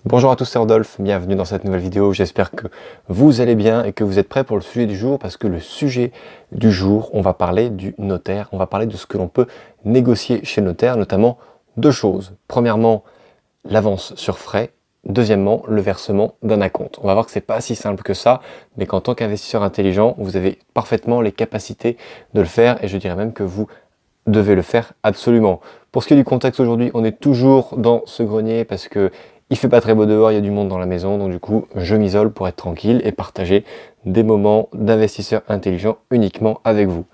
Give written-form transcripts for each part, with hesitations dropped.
Bonjour à tous, c'est Rodolphe, bienvenue dans cette nouvelle vidéo. J'espère que vous allez bien et que vous êtes prêts pour le sujet du jour, parce que le sujet du jour, on va parler du notaire, on va parler de ce que l'on peut négocier chez le notaire, notamment deux choses. Premièrement, l'avance sur frais. Deuxièmement, le versement d'un acompte. On va voir que c'est pas si simple que ça, mais qu'en tant qu'investisseur intelligent, vous avez parfaitement les capacités de le faire, et je dirais même que vous devez le faire absolument. Pour ce qui est du contexte aujourd'hui, on est toujours dans ce grenier parce que il fait pas très beau dehors, il y a du monde dans la maison, donc du coup, je m'isole pour être tranquille et partager des moments d'investisseurs intelligents uniquement avec vous.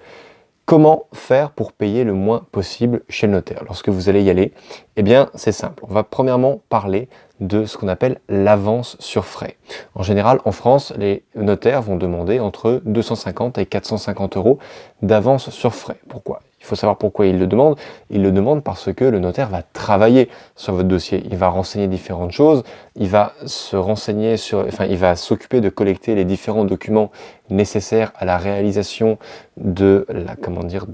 Comment faire pour payer le moins possible chez le notaire lorsque vous allez y aller? Eh bien, c'est simple. On va premièrement parler de ce qu'on appelle l'avance sur frais. En général, en France, les notaires vont demander entre 250 et 450 euros d'avance sur frais. Pourquoi? Il faut savoir pourquoi ils le demandent. Ils le demandent parce que le notaire va travailler sur votre dossier. Il va renseigner différentes choses. Il va se renseigner il va s'occuper de collecter les différents documents nécessaires à la réalisation de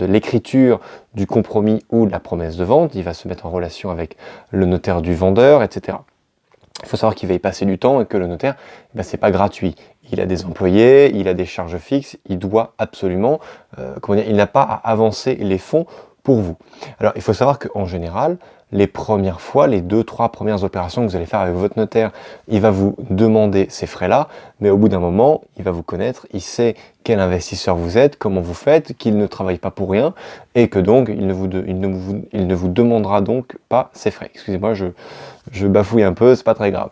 l'écriture du compromis ou de la promesse de vente. Il va se mettre en relation avec le notaire du vendeur, etc. Il faut savoir qu'il va y passer du temps et que le notaire, c'est pas gratuit. Il a des employés, il a des charges fixes, il doit absolument, il n'a pas à avancer les fonds pour vous. Alors, il faut savoir qu'en général, les premières fois, les 2-3 premières opérations que vous allez faire avec votre notaire, il va vous demander ces frais-là, mais au bout d'un moment, il va vous connaître, il sait quel investisseur vous êtes, comment vous faites, qu'il ne travaille pas pour rien, et que donc, il ne vous demandera donc pas ces frais. Excusez-moi, je bafouille un peu, c'est pas très grave.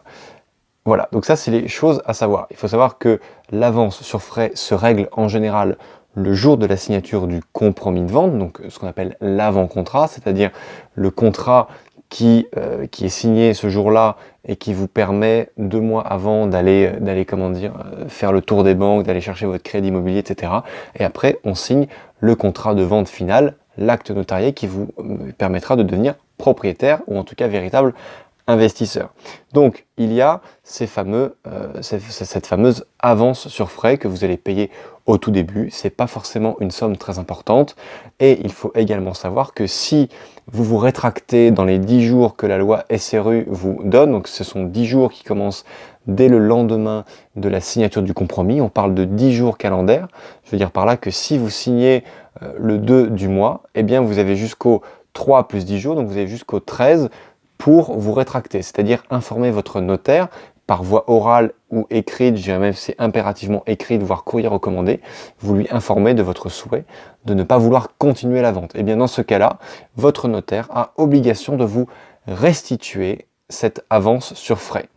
Voilà, donc ça c'est les choses à savoir. Il faut savoir que l'avance sur frais se règle en général le jour de la signature du compromis de vente, donc ce qu'on appelle l'avant-contrat, c'est-à-dire le contrat qui est signé ce jour-là et qui vous permet 2 mois avant d'aller faire le tour des banques, d'aller chercher votre crédit immobilier, etc. Et après, on signe le contrat de vente final, l'acte notarié qui vous permettra de devenir propriétaire ou en tout cas véritable investisseur. Donc, il y a cette fameuse avance sur frais que vous allez payer au tout début. C'est pas forcément une somme très importante. Et il faut également savoir que si vous vous rétractez dans les 10 jours que la loi SRU vous donne, donc ce sont 10 jours qui commencent dès le lendemain de la signature du compromis, on parle de 10 jours calendaires. Je veux dire par là que si vous signez le 2 du mois, eh bien vous avez jusqu'au 3 plus 10 jours, donc vous avez jusqu'au 13 pour vous rétracter, c'est-à-dire informer votre notaire par voie orale ou écrite, je dirais même c'est impérativement écrite, voire courrier recommandé, vous lui informez de votre souhait de ne pas vouloir continuer la vente. Et bien dans ce cas-là, votre notaire a obligation de vous restituer cette avance sur frais.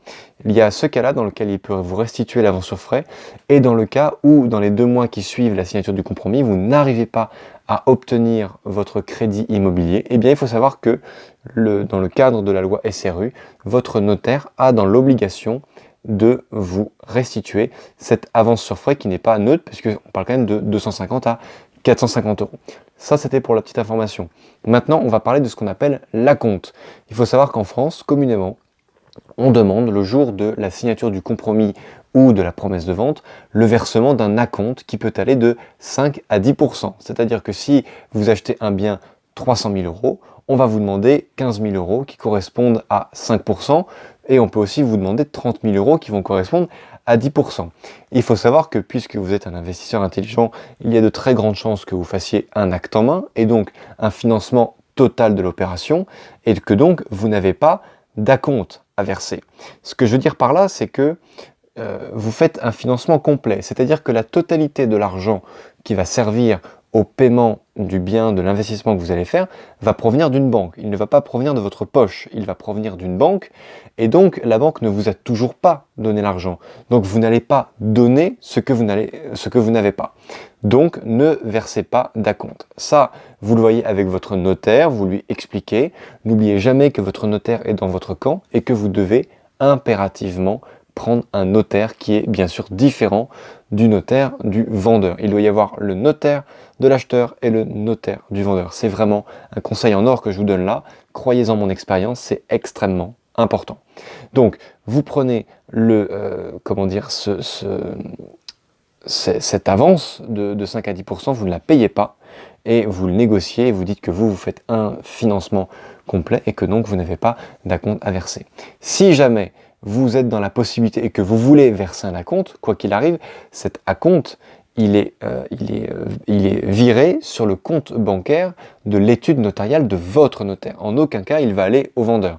Il y a ce cas-là dans lequel il peut vous restituer l'avance sur frais, et dans le cas où, dans les 2 mois qui suivent la signature du compromis, vous n'arrivez pas à obtenir votre crédit immobilier, eh bien il faut savoir que dans le cadre de la loi SRU, votre notaire a dans l'obligation de vous restituer cette avance sur frais qui n'est pas neutre, puisqu'on parle quand même de 250 à 450 euros. Ça, c'était pour la petite information. Maintenant, on va parler de ce qu'on appelle l'acompte. Il faut savoir qu'en France, communément, on demande le jour de la signature du compromis ou de la promesse de vente, le versement d'un acompte qui peut aller de 5 à 10%. C'est-à-dire que si vous achetez un bien 300 000 euros, on va vous demander 15 000 euros qui correspondent à 5%, et on peut aussi vous demander 30 000 euros qui vont correspondre à 10%. Il faut savoir que puisque vous êtes un investisseur intelligent, il y a de très grandes chances que vous fassiez un acte en main, et donc un financement total de l'opération, et que donc vous n'avez pas d'acompte à verser. Ce que je veux dire par là, c'est que vous faites un financement complet, c'est-à-dire que la totalité de l'argent qui va servir au paiement du bien, de l'investissement que vous allez faire, va provenir d'une banque. Il ne va pas provenir de votre poche, il va provenir d'une banque, et donc la banque ne vous a toujours pas donné l'argent. Donc vous n'allez pas donner ce que vous n'avez pas. Donc ne versez pas d'acompte. Ça, vous le voyez avec votre notaire, vous lui expliquez. N'oubliez jamais que votre notaire est dans votre camp et que vous devez impérativement prendre un notaire qui est bien sûr différent du notaire du vendeur. Il doit y avoir le notaire de l'acheteur et le notaire du vendeur. C'est vraiment un conseil en or que je vous donne là. Croyez en mon expérience, c'est extrêmement important. Donc, vous prenez cette avance de 5 à 10%, vous ne la payez pas et vous le négociez et vous dites que vous faites un financement complet et que donc vous n'avez pas d'acompte à verser. Si jamais vous êtes dans la possibilité et que vous voulez verser un acompte, quoi qu'il arrive, cet acompte, il est viré sur le compte bancaire de l'étude notariale de votre notaire. En aucun cas, il va aller au vendeur.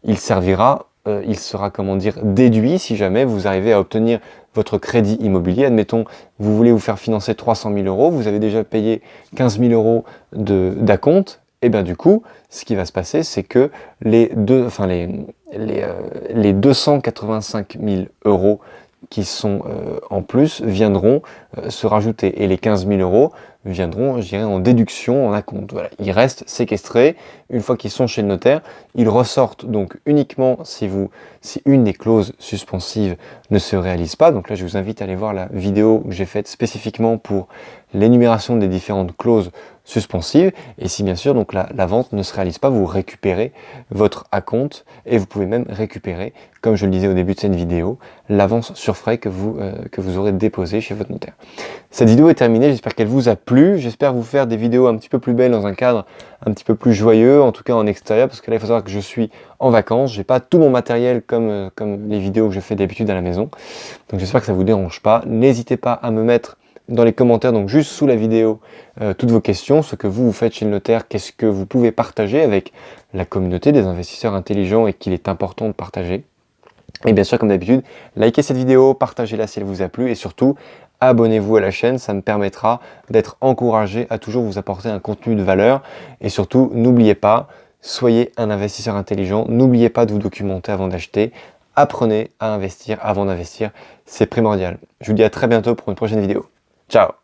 Il servira, il sera, comment dire, déduit si jamais vous arrivez à obtenir votre crédit immobilier. Admettons, vous voulez vous faire financer 300 000 euros, vous avez déjà payé 15 000 euros d'acompte, et bien du coup, ce qui va se passer, c'est que les 285 000 euros qui sont en plus viendront se rajouter. Et les 15 000 euros viendront, je dirais, en déduction, en acompte. Voilà. Ils restent séquestrés. Une fois qu'ils sont chez le notaire, ils ressortent donc uniquement si une des clauses suspensives ne se réalise pas. Donc là, je vous invite à aller voir la vidéo que j'ai faite spécifiquement pour l'énumération des différentes clauses suspensives. Et si bien sûr donc la vente ne se réalise pas, vous récupérez votre acompte et vous pouvez même récupérer, comme je le disais au début de cette vidéo, l'avance sur frais que vous aurez déposé chez votre notaire. Cette vidéo est terminée, j'espère qu'elle vous a plu, j'espère vous faire des vidéos un petit peu plus belles dans un cadre un petit peu plus joyeux, en tout cas en extérieur, parce que là il faut savoir que je suis en vacances, j'ai pas tout mon matériel comme les vidéos que je fais d'habitude à la maison, donc j'espère que ça vous dérange pas. N'hésitez pas à me mettre dans les commentaires, donc juste sous la vidéo, toutes vos questions, ce que vous faites chez le notaire, qu'est-ce que vous pouvez partager avec la communauté des investisseurs intelligents et qu'il est important de partager. Et bien sûr, comme d'habitude, likez cette vidéo, partagez-la si elle vous a plu et surtout, abonnez-vous à la chaîne, ça me permettra d'être encouragé à toujours vous apporter un contenu de valeur. Et surtout, n'oubliez pas, soyez un investisseur intelligent, n'oubliez pas de vous documenter avant d'acheter, apprenez à investir avant d'investir, c'est primordial. Je vous dis à très bientôt pour une prochaine vidéo. Ciao!